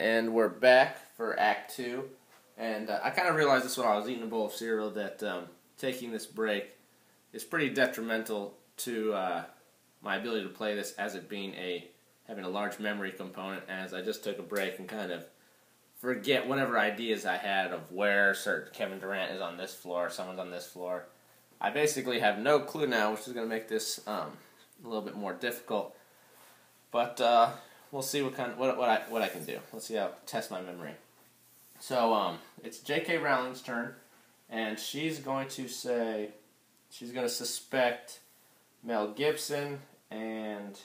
And we're back for Act 2. And I kind of realized this when I was eating a bowl of cereal that taking this break is pretty detrimental to my ability to play this, as it being having a large memory component, as I just took a break and kind of forget whatever ideas I had of where certain Kevin Durant is on this floor, someone's on this floor. I basically have no clue now, which is going to make this a little bit more difficult. But we'll see what I can do. Let's see how test my memory. So it's J.K. Rowling's turn, and she's going to suspect Mel Gibson and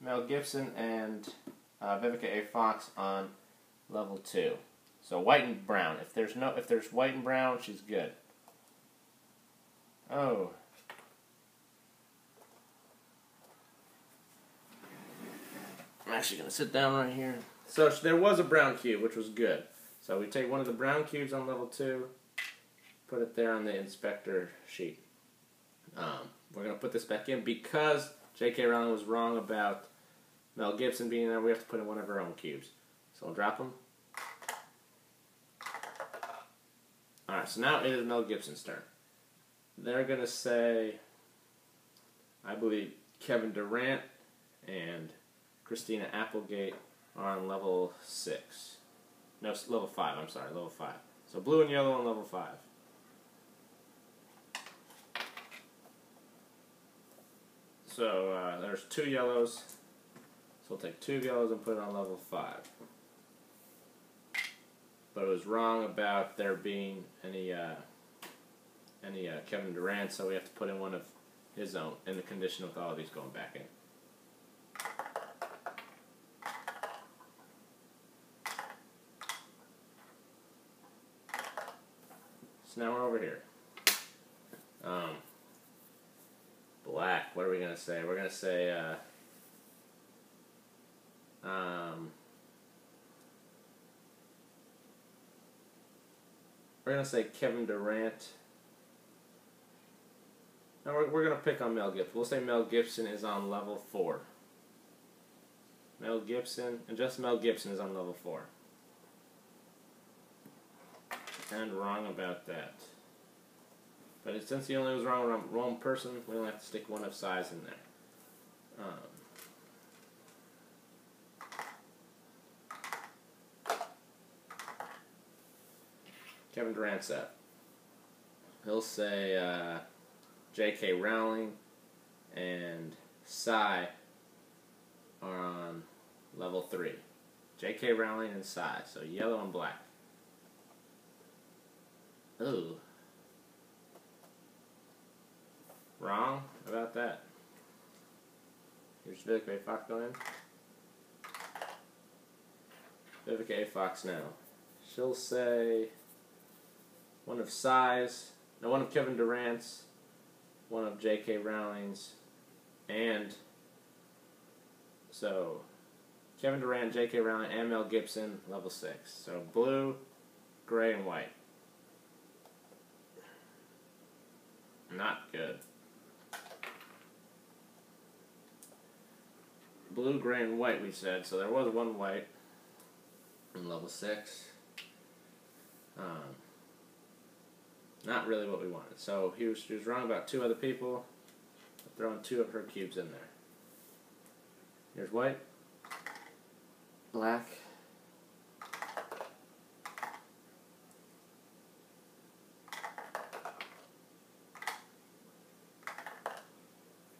Vivica A. Fox on level 2. So white and brown. If there's white and brown, she's good. Oh. I'm actually going to sit down right here. So there was a brown cube, which was good. So we take one of the brown cubes on level 2, put it there on the inspector sheet. We're going to put this back in because J.K. Rowling was wrong about Mel Gibson being there. We have to put in one of our own cubes. So I'll drop them. Alright, so now it is Mel Gibson's turn. They're going to say, I believe, Kevin Durant and Christina Applegate are on level 6. No, level 5, I'm sorry, level 5. So blue and yellow on level 5. So there's 2 yellows. So we'll take 2 yellows and put it on level 5. But it was wrong about there being any Kevin Durant, so we have to put in one of his own in the condition with all of these going back in. So now we're over here. Black. What are we gonna say? We're gonna say Kevin Durant. No, we're gonna pick on Mel Gibson. We'll say Mel Gibson is on level 4. Mel Gibson, and just Mel Gibson is on level 4. And wrong about that. But since he only was wrong on one person, we only have to stick one of size in there. Kevin Durant's up. He'll say J.K. Rowling and Psy are on level 3. J.K. Rowling and Psy, so yellow and black. Ooh. Wrong about that. Here's Vivica A. Fox going in. Vivica A. Fox now. She'll say one of one of Kevin Durant's, one of J.K. Rowling's, and so Kevin Durant, J.K. Rowling, and Mel Gibson, level 6. So blue, gray, and white. Not good. Blue, gray, and white, we said. So there was one white in level 6. Not really what we wanted. So she was wrong about 2 other people. Throwing 2 of her cubes in there. Here's white. Black.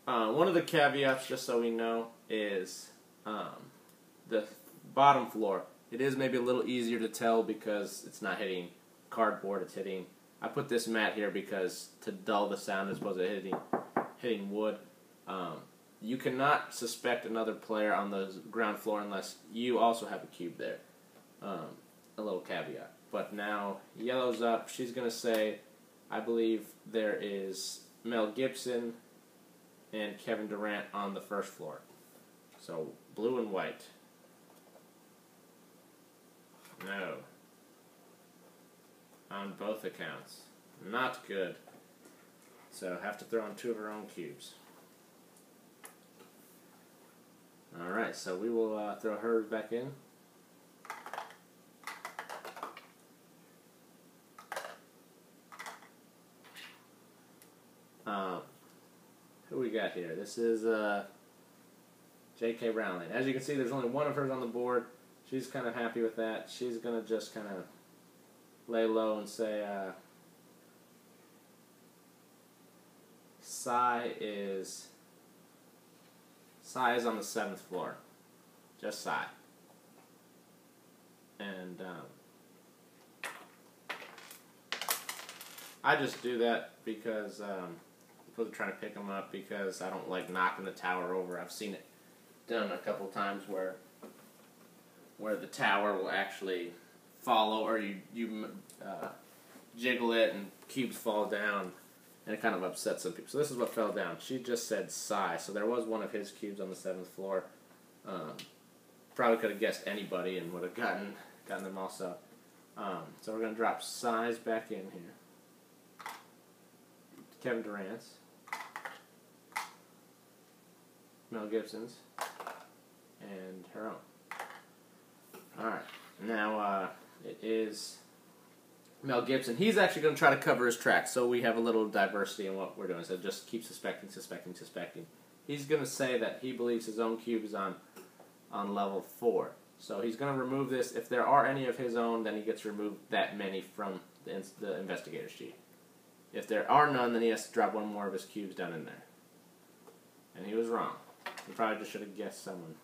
One of the caveats, just so we know, is the bottom floor. It is maybe a little easier to tell because it's not hitting cardboard, it's hitting... I put this mat here because to dull the sound as opposed to hitting wood. You cannot suspect another player on the ground floor unless you also have a cube there. A little caveat. But now, yellow's up. She's going to say, I believe there is Mel Gibson and Kevin Durant on the first floor. So, blue and white. No. On both accounts. Not good. So, have to throw in 2 of her own cubes. Alright, so we will throw hers back in. Who we got here? This is J.K. Rowling. As you can see, there's only one of hers on the board. She's kind of happy with that. She's going to just kind of lay low and say, Psy is on the 7th floor. Just Psy. And I just do that because people are trying to pick them up because I don't like knocking the tower over. I've seen it done a couple times where the tower will actually follow, or you jiggle it and cubes fall down, and it kind of upsets some people. So this is what fell down. She just said Psy, so there was one of his cubes on the 7th floor. Probably could have guessed anybody and would have gotten them also. So we're going to drop Psy's back in here. Kevin Durant's, Mel Gibson's, and her own. Alright, now it is Mel Gibson. He's actually going to try to cover his tracks, so we have a little diversity in what we're doing. So just keep suspecting. He's going to say that he believes his own cube is on level 4. So he's going to remove this. If there are any of his own, then he gets to remove that many from the investigator sheet. If there are none, then he has to drop one more of his cubes down in there. And he was wrong. He probably just should have guessed someone.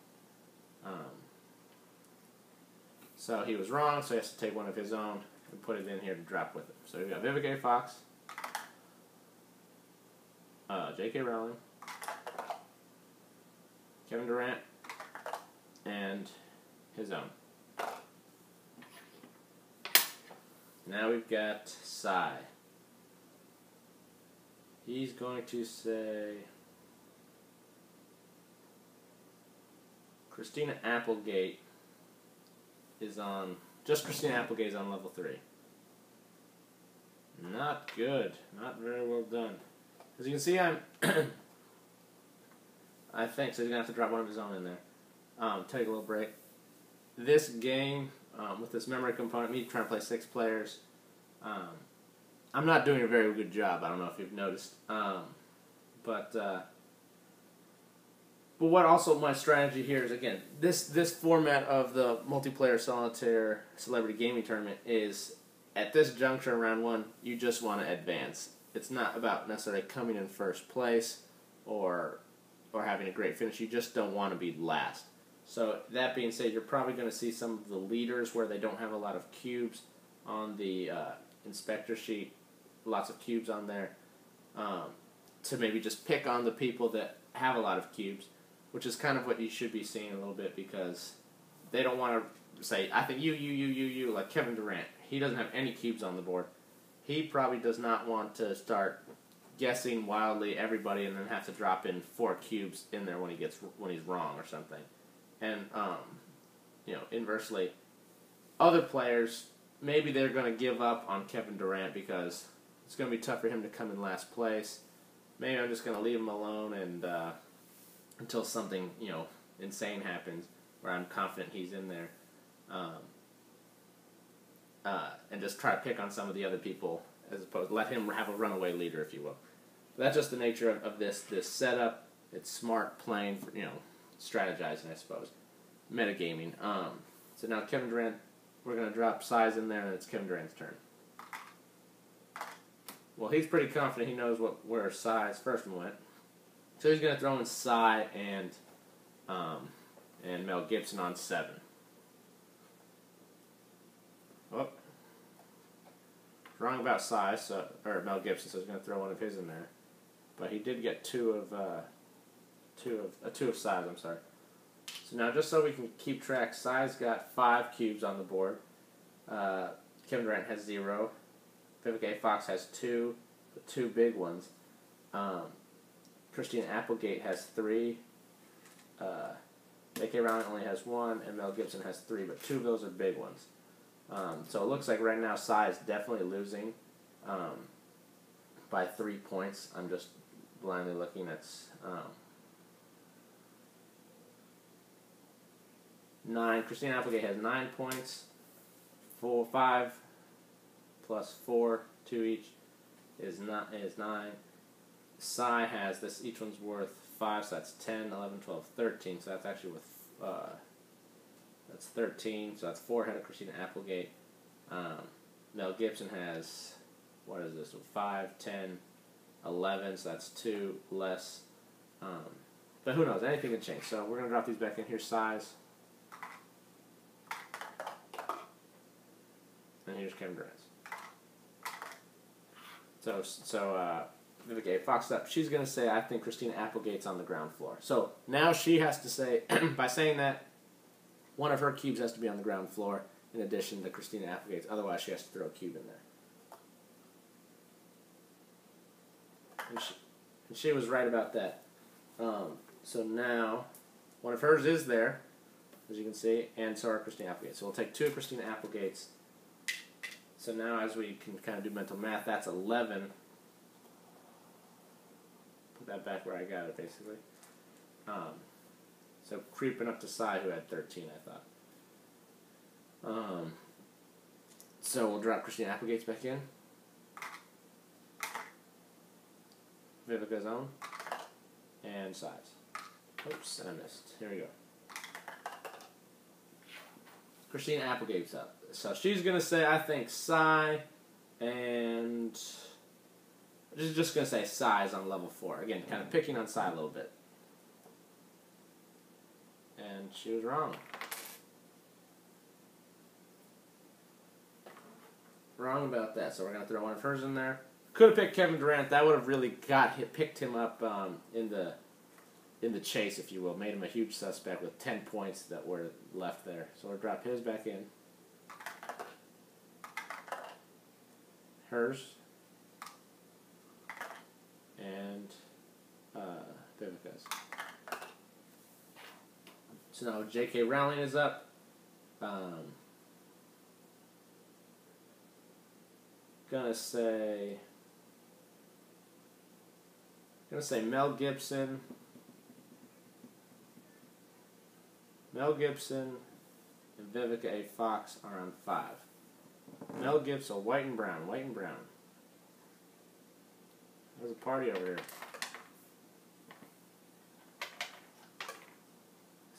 So he was wrong, so he has to take one of his own and put it in here to drop with him. So we've got Vivica A. Fox, J.K. Rowling, Kevin Durant, and his own. Now we've got Psy. He's going to say Christina Applegate is on, just Christina Applegate is on level 3. Not good. Not very well done. As you can see, I think, so he's going to have to drop one of his own in there. Take a little break. This game, with this memory component, me trying to play 6 players, I'm not doing a very good job. I don't know if you've noticed. But what also my strategy here is, again, this format of the multiplayer solitaire celebrity gaming tournament is, at this juncture in round 1, you just want to advance. It's not about necessarily coming in first place or having a great finish. You just don't want to be last. So that being said, you're probably going to see some of the leaders where they don't have a lot of cubes on the inspector sheet, lots of cubes on there, to maybe just pick on the people that have a lot of cubes, which is kind of what you should be seeing a little bit, because they don't want to say, I think you, like Kevin Durant. He doesn't have any cubes on the board. He probably does not want to start guessing wildly everybody and then have to drop in 4 cubes in there when he's wrong or something. And inversely, other players, maybe they're going to give up on Kevin Durant because it's going to be tough for him to come in last place. Maybe I'm just going to leave him alone and until something insane happens where I'm confident he's in there, and just try to pick on some of the other people as opposed to let him have a runaway leader, if you will. But that's just the nature of this setup. It's smart playing for strategizing, I suppose, metagaming. So now Kevin Durant, we're going to drop Psy's in there, and it's Kevin Durant's turn. Well, he's pretty confident he knows where Psy's first one went. So he's going to throw in Psy and Mel Gibson on 7. Oh, wrong about Psy, or Mel Gibson, so he's going to throw one of his in there. But he did get two of Psy's, I'm sorry. So now, just so we can keep track, Psy's got 5 cubes on the board. Kevin Durant has 0. Vivica A. Fox has 2, the 2 big ones. Christina Applegate has 3. J.K. Rowling only has 1, and Mel Gibson has 3, but 2 of those are big ones. So it looks like right now Psy is definitely losing by 3 points. I'm just blindly looking at 9. Christina Applegate has 9 points. 5 plus 4, 2 each is 9. Cy has this. Each one's worth 5, so that's 10, 11, 12, 13. So that's actually worth that's 13. So that's 4 ahead of Christina Applegate. Mel Gibson has, what is this? 5, 10, 11. So that's 2 less. But who knows? Anything can change. So we're gonna drop these back in here. Size. And here's Kevin Durant's. So Vivica A. Fox up. She's going to say, I think Christina Applegate's on the ground floor. So now she has to say, by saying that, one of her cubes has to be on the ground floor in addition to Christina Applegate's. Otherwise, she has to throw a cube in there. And she was right about that. So now, one of hers is there, as you can see, and so are Christina Applegate's. So we'll take 2 of Christina Applegate's. So now as we can kind of do mental math, that's 11. Put that back where I got it, basically. So creeping up to Cy, who had 13, I thought. So we'll drop Christina Applegate's back in. Vivica's own. And Cy's. Oops, I missed. Here we go. Christina Applegate's up. So she's going to say, I think Cy, and just going to say Cy's on level 4. Again, kind of picking on Cy a little bit. And she was wrong. Wrong about that. So we're going to throw one of hers in there. Could have picked Kevin Durant. That would have really picked him up in the chase, if you will. Made him a huge suspect with 10 points that were left there. So we'll drop his back in. Hers. And Vivica's. So now J.K. Rowling is up. Gonna say Mel Gibson. Mel Gibson and Vivica A. Fox are on 5. Mel Gibson, white and brown, white and brown. There's a party over here.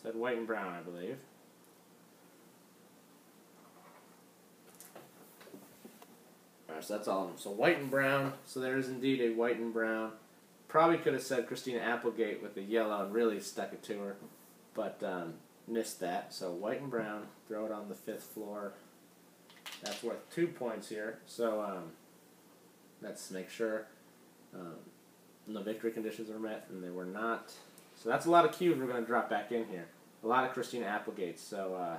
Said white and brown, I believe. Alright, so that's all of them. So white and brown. So there is indeed a white and brown. Probably could have said Christina Applegate with the yellow and really stuck it to her. But missed that. So white and brown. Throw it on the 5th floor. That's worth 2 points here. So let's make sure no victory conditions are met, and they were not. So that's a lot of cubes we're going to drop back in here. A lot of Christina Applegates. So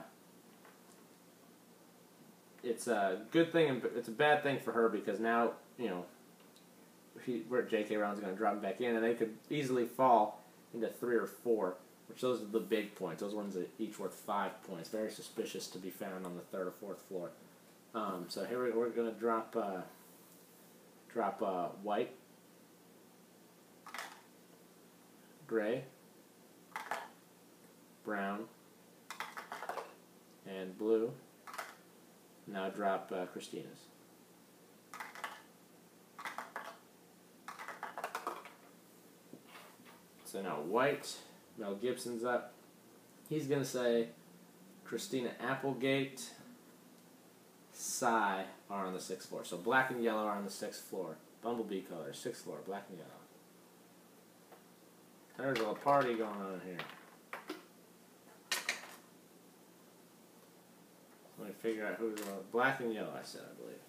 it's a good thing, and it's a bad thing for her because now, you know, J.K. Rowling's going to drop them back in, and they could easily fall into 3 or 4, which those are the big points. Those ones are each worth 5 points. Very suspicious to be found on the 3rd or 4th floor. So here we're going to drop white, gray, brown, and blue. Now drop Christina's. So now white, Mel Gibson's up. He's going to say Christina Applegate, Cy are on the 6th floor. So black and yellow are on the 6th floor. Bumblebee color, 6th floor, black and yellow. There's a party going on here. Let me figure out who's black and yellow, I said, I believe.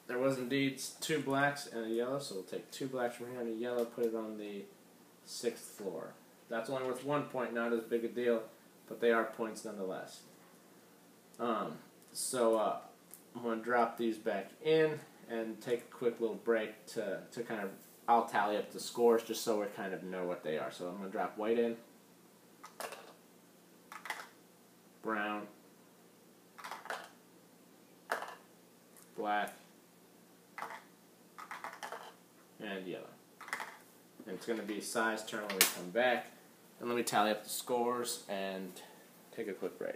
There was indeed 2 blacks and a yellow, so we'll take 2 blacks from here and a yellow, put it on the 6th floor. That's only worth 1 point, not as big a deal, but they are points nonetheless. So I'm going to drop these back in and take a quick little break to kind of, I'll tally up the scores just so we kind of know what they are. So I'm going to drop white in, brown, black, and yellow. And it's going to be Cy's turn when we come back. and let me tally up the scores and take a quick break.